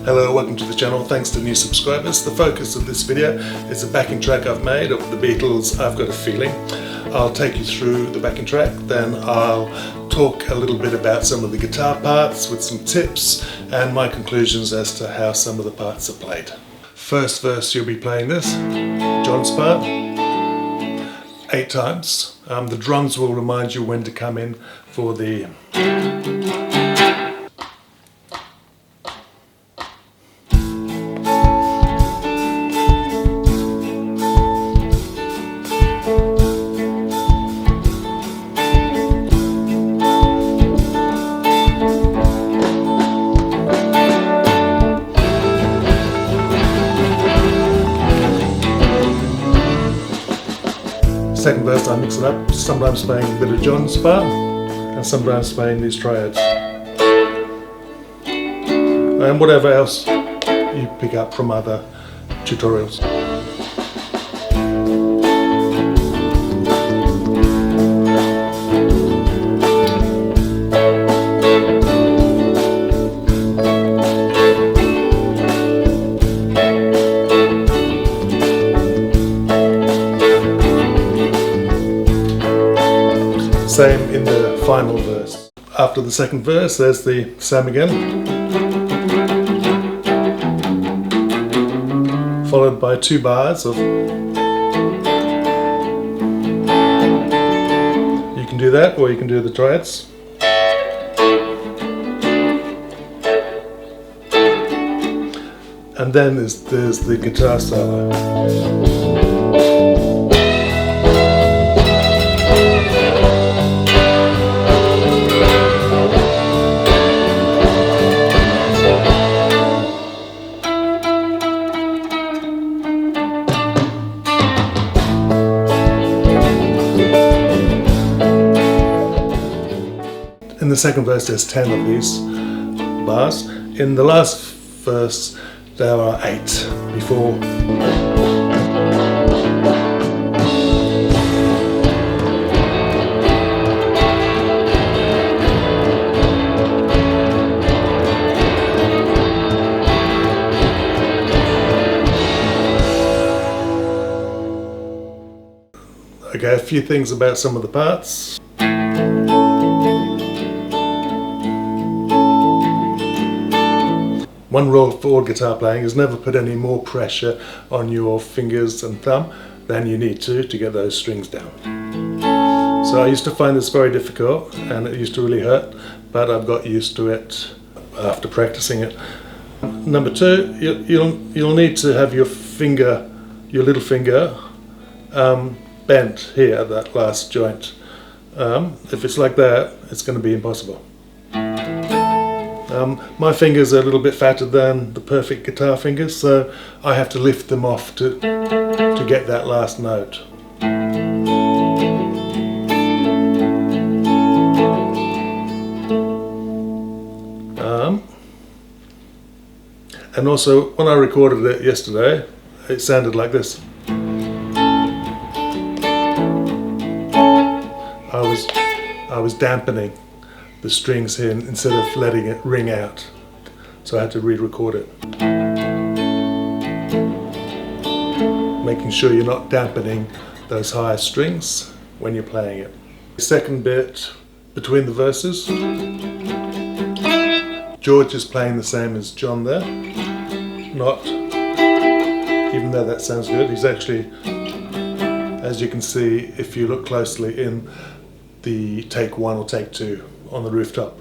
Hello, welcome to the channel. Thanks to new subscribers. The focus of this video is a backing track I've made of the Beatles' I've Got a Feeling. I'll take you through the backing track, then I'll talk a little bit about some of the guitar parts with some tips and my conclusions as to how some of the parts are played. First verse, you'll be playing this, John's part, 8 times. The drums will remind you when to come in for the second verse. I mix it up, sometimes playing a bit of John's part and sometimes playing these triads. And whatever else you pick up from other tutorials. Same in the final verse. After the second verse, there's the same again, followed by 2 bars of. You can do that, or you can do the triads. And then there's the guitar solo. In the second verse there's 10 of these bars. In the last verse there are 8 before. Okay, a few things about some of the parts. One rule for all guitar playing is never put any more pressure on your fingers and thumb than you need to get those strings down. So I used to find this very difficult and it used to really hurt, but I've got used to it after practicing it. Number 2, you'll need to have your little finger bent here at that last joint. If it's like that, it's going to be impossible. My fingers are a little bit fatter than the perfect guitar fingers, so I have to lift them off to get that last note. And also, when I recorded it yesterday, it sounded like this. I was dampening the strings here instead of letting it ring out, so I had to re-record it, making sure you're not dampening those higher strings when you're playing it. The second bit between the verses, George is playing the same as John there, even though that sounds good, he's actually, as you can see if you look closely in the take 1 or take 2 on the rooftop.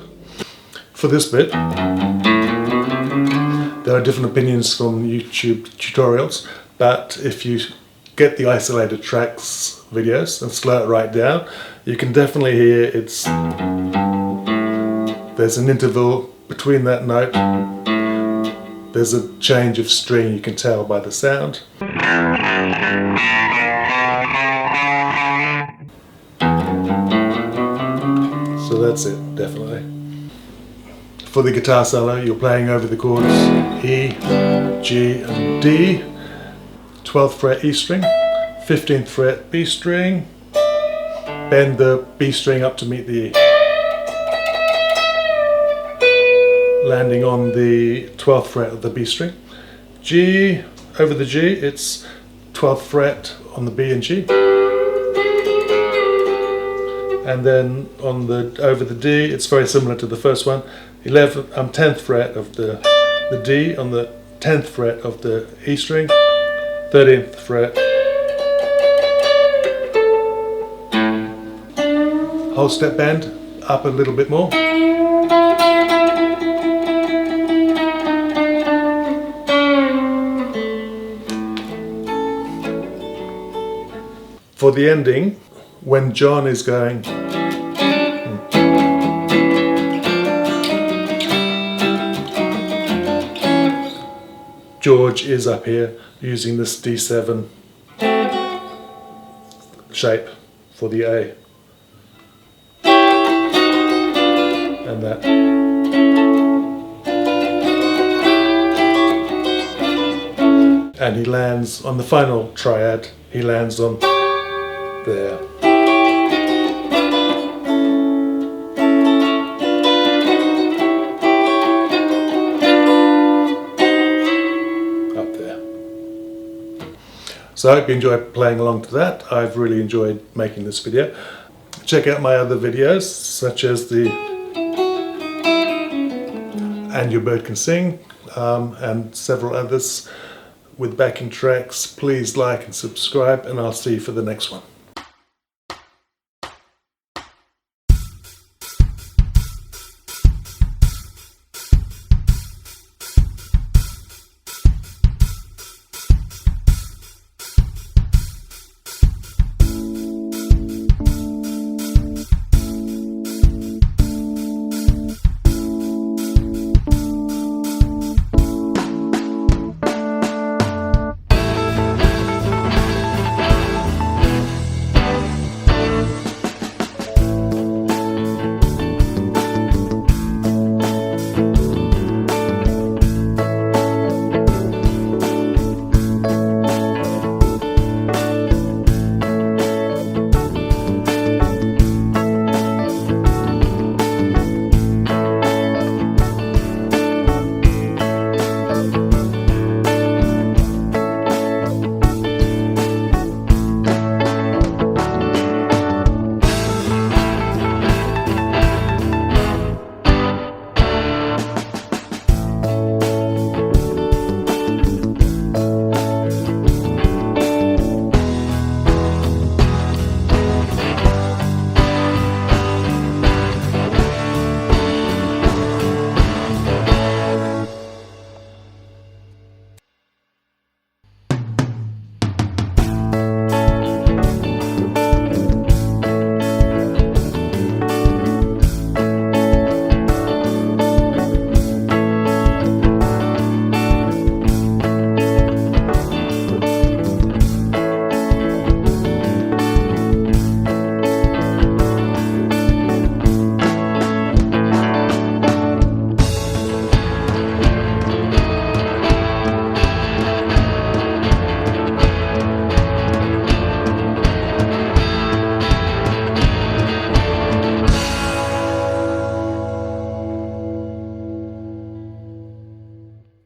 For this bit, there are different opinions from YouTube tutorials, but if you get the isolated tracks videos and slow it right down, you can definitely hear there's an interval between that note. There's a change of string, you can tell by the sound. So that's it, definitely. For the guitar solo, you're playing over the chords E, G and D, 12th fret E string, 15th fret B string, bend the B string up to meet the E. landing on the 12th fret of the B string. G, over the G, it's 12th fret on the B and G. And then on the over the D, it's very similar to the first one. 10th fret of the D on the 10th fret of the E string, 13th fret. Whole step bend, up a little bit more. For the ending, when John is going, George is up here using this D7 shape for the A. And that. And he lands on the final triad, he lands on there. Up there. So I hope you enjoy playing along to that. I've really enjoyed making this video. Check out my other videos, such as the And Your Bird Can Sing, and several others with backing tracks. Please like and subscribe, and I'll see you for the next one.